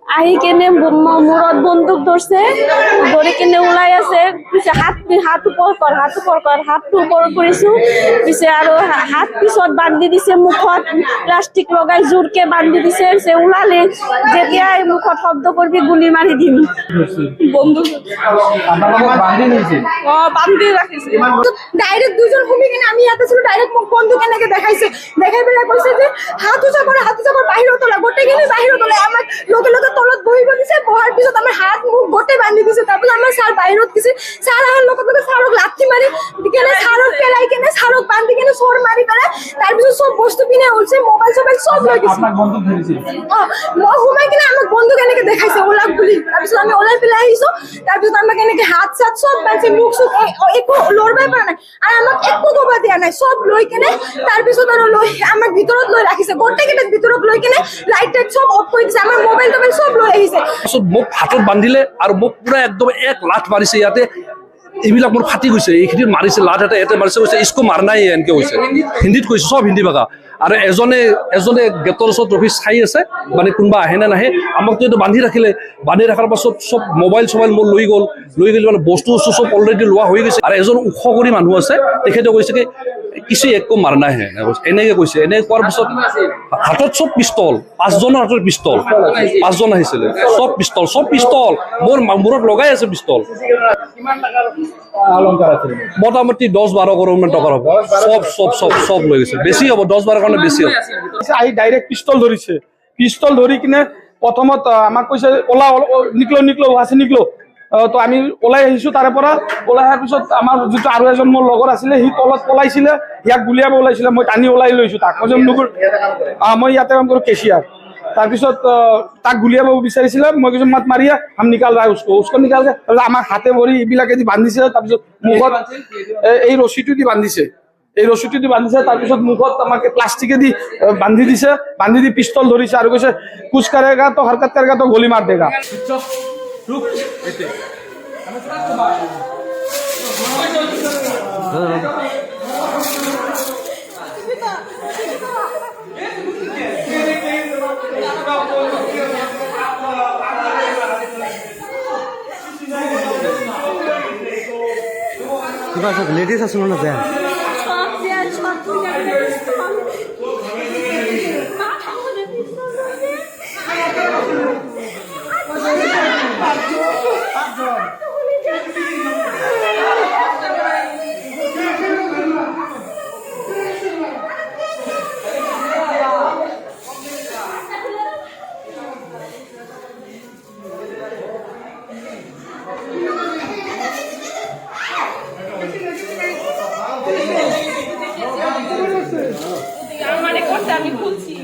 আহি কেনে মূৰত বন্দুক ধরছে, ধরে কেনে ওলাই আছে, পিছে হাত উপর কর, হাতটো উপর করিছো, পিছে আর হাত পিছত বান্ধি দিছে, মুখত প্লাস্টিক লগাই জোরকে বান্ধি দিছে, সে ওলালে যেতিয়া মুখত শব্দ করবি গুলি মারি দিম। বন্দুক বান্ধি রাখিছে। ডাইরেক্ট দুজন ঘুমি কিনে আমি ইয়াতে ছিল, ডাইরেক্ট মুখ বন্দুক এনেকে দেখাইছে, দেখাই পেলাই কৈছে যে হাত উঁচা করে বাহিৰত তোলা, গোটেইখিনি বাহিৰত তোলা। আমাক লগে লগে তলত বহিব দিছে, বহাৰ পিছত আমাৰ হাত মুখ গোটেই বান্ধি দিছে। তাৰপিছত আমাৰ ছাৰ বাহিৰত গৈছে, ছাৰ অহাৰ লগে লগে ছাৰক লাঠি মাৰি কেনে ছাৰক পেলাই কেনে ছাৰক বান্ধি কেনে চোৰ মাৰি পেলাই তাৰপিছত চব বস্তু পিনে ওলছে, মোবাইল চবাইল চব লৈ গৈছে। মই সোমাই কিনে আমাক বন্দুক এনেকে দেখাইছে ওলাক বুলি। তাৰপিছত আমি ওলাই পেলাই আহিছো, তাৰপিছত আমাক এনেকে হাত চাত চব বান্ধি, মুখ চুখ একো লৰবাই পৰা নাই, আৰু আমাক একো ক'ব দিয়া নাই। চব লৈ কেনে তাৰপিছত আৰু লৈ আমাক ভিতৰত লৈ ৰাখিছে, গোটেইকেইটাক ভিতৰত লৈ কেনে লাইট টাইট চব অফ কৰি দিছে, আমাৰ মোবাইল টোবাইল চব লৈ আহিছে। মোক হাতত বান্ধিলে আৰু মোক পুৰা একদম এক লাঠ মাৰিছে ইয়াতে, এইবিলাক মোৰ ফাটি গৈছে, এইখিনি মাৰিছে, লাঠ এটা ইয়াতে মাৰিছে, কৈছে ইস্কো মাৰনাই এনেকে কৈছে, হিন্দীত কৈছে, চব হিন্দী ভাষা। আৰু এজনে গেটৰ ওচৰত ৰখি চাই আছে, মানে কোনোবা আহে নে নাহে। আমাক যিহেতু বান্ধি ৰাখিলে, বান্ধি ৰখাৰ পাছত চব মোবাইল চবাইল মোৰ লৈ গ'ল মানে বস্তু চব অলৰেডি লোৱা হৈ গৈছে। আৰু এজন ওখ কৰি মানুহ আছে, তেখেতে কৈছে কি কিছু একো মাৰনা হে, এনেকে কৈছে। এনেকে কোৱাৰ পিছত হাতত চব পিষ্টল, 5জনৰ হাতত পিষ্টল, 5জন আহিছিলে, চব পিষ্টল মোৰ মূৰত লগাই আছে পিষ্টল। মোটামুটি 10-12 কৰোৰ মান টকাৰ হ'ব, চব লৈ গৈছে। বেছি হ'ব, 10-12 কাৰণে বেছি হ'ব। আহি ডাইৰেক্ট পিষ্টল ধৰিছে, পিষ্টল ধৰি কিনে প্ৰথমত আমাক কৈছে ওলা নিকলো আছে নিকলো। তো আমি ওলাই আহিছো, তাৰে পৰা ওলাই অহাৰ পিছত আমাৰ যিটো আৰু এজন মোৰ লগৰ আছিলে, সি তলত পলাইছিলে, ইয়াক গুলিয়াব ওলাইছিলে, মই টানি ওলাই লৈছো তাক। মই ইয়াতে কাম কৰো কেচিয়াৰ। তাৰপিছত তাক গুলিয়াব বিচাৰিছিলে, মই কৈছো মাত মাৰিয়া হাম নিকাল ৰা উস্কো নিকাল। আমাক হাতে ভৰি এইবিলাকে দি বান্ধিছে, তাৰপিছত মুখত এই ৰছীটো দি বান্ধিছে, তাৰপিছত মুখত আমাকে প্লাষ্টিকে দি বান্ধি দিছে, বান্ধি দি পিষ্টল ধৰিছে আৰু কৈছে কুছ কৰেগা তো হৰকত কৰেগা তো গোলি মাৰ দেগা। কিবা লেডিজ আছে না বেয়া আমি বলছি